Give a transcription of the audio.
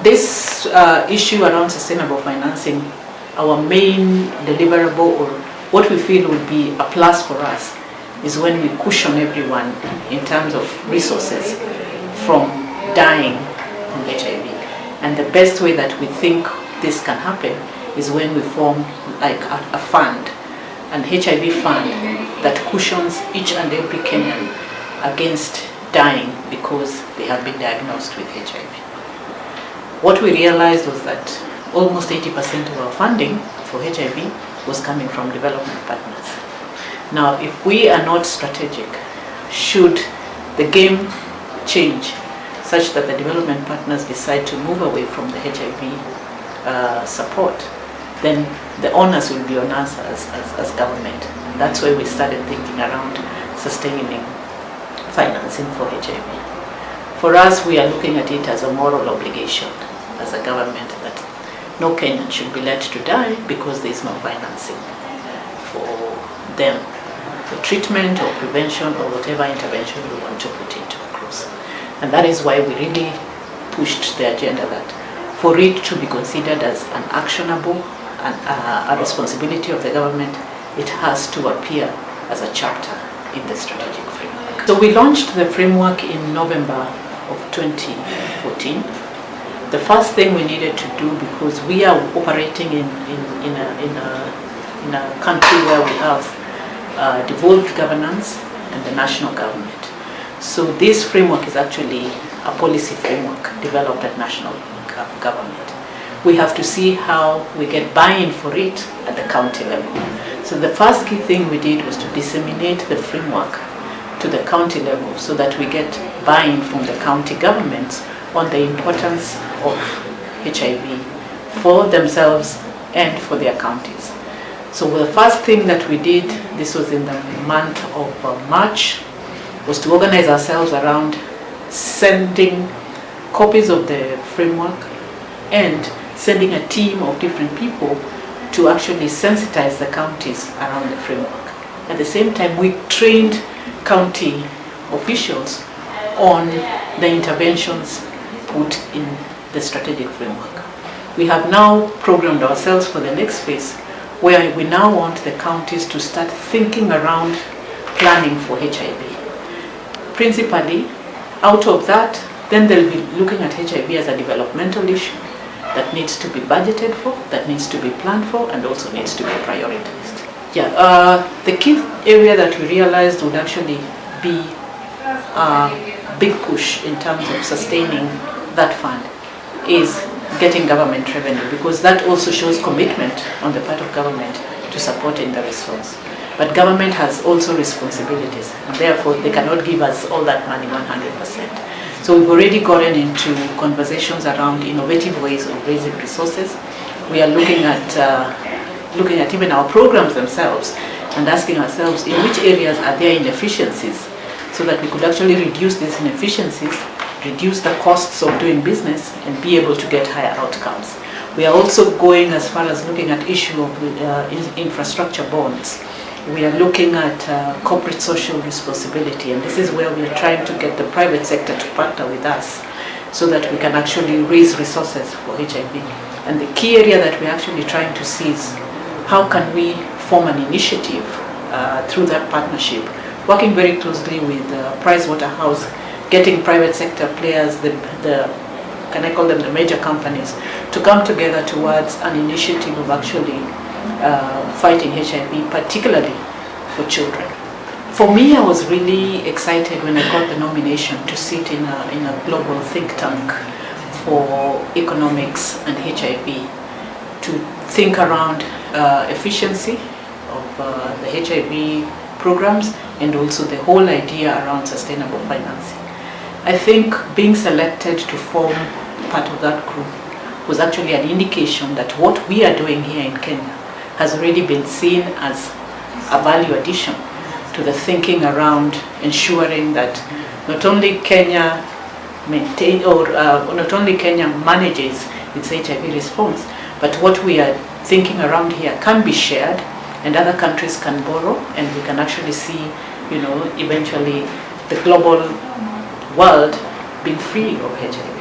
this issue around sustainable financing, our main deliverable, or what we feel would be a plus for us, is when we cushion everyone in terms of resources from dying from HIV. And the best way that we think this can happen is when we form like a fund, an HIV fund that cushions each and every Kenyan against dying because they have been diagnosed with HIV. What we realized was that almost 80% of our funding for HIV was coming from development partners. Now, if we are not strategic, should the game change such that the development partners decide to move away from the HIV support, then the onus will be on us as government. And that's why we started thinking around sustaining financing for HIV. For us, we are looking at it as a moral obligation as a government that no Kenyan should be let to die because there is no financing for them, for treatment or prevention or whatever intervention we want to put into a cruise. And that is why we really pushed the agenda that for it to be considered as an actionable and a responsibility of the government, it has to appear as a chapter in the strategic framework. So we launched the framework in November of 2014. The first thing we needed to do, because we are operating in a country where we have devolved governance and the national government. So this framework is actually a policy framework developed at national government. We have to see how we get buy-in for it at the county level. So the first key thing we did was to disseminate the framework to the county level so that we get buy-in from the county governments on the importance of HIV for themselves and for their counties. So the first thing that we did, this was in the month of March, was to organize ourselves around sending copies of the framework and sending a team of different people to actually sensitize the counties around the framework. At the same time, we trained county officials on the interventions put in the strategic framework. We have now programmed ourselves for the next phase, where we now want the counties to start thinking around planning for HIV. Principally, out of that, then they'll be looking at HIV as a developmental issue that needs to be budgeted for, that needs to be planned for, and also needs to be prioritized. The key area that we realized would actually be a big push in terms of sustaining that fund is getting government revenue, because that also shows commitment on the part of government to supporting the response. But government has also responsibilities, and therefore they cannot give us all that money 100%. So we've already gotten into conversations around innovative ways of raising resources. We are looking at even our programs themselves and asking ourselves in which areas are there inefficiencies, so that we could actually reduce these inefficiencies, reduce the costs of doing business, and be able to get higher outcomes. We are also going as far as looking at issue of infrastructure bonds. We are looking at corporate social responsibility, and this is where we are trying to get the private sector to partner with us so that we can actually raise resources for HIV. And the key area that we're actually trying to see is how can we form an initiative through that partnership, working very closely with Pricewaterhouse, getting private sector players, can I call them the major companies, to come together towards an initiative of actually fighting HIV, particularly for children. For me, I was really excited when I got the nomination to sit in a global think tank for economics and HIV, to think around efficiency of the HIV programs and also the whole idea around sustainable financing. I think being selected to form part of that group was actually an indication that what we are doing here in Kenya has already been seen as a value addition to the thinking around ensuring that not only Kenya manages its HIV response, but what we are thinking around here can be shared, and other countries can borrow, and we can actually see, eventually the global world being free of HIV.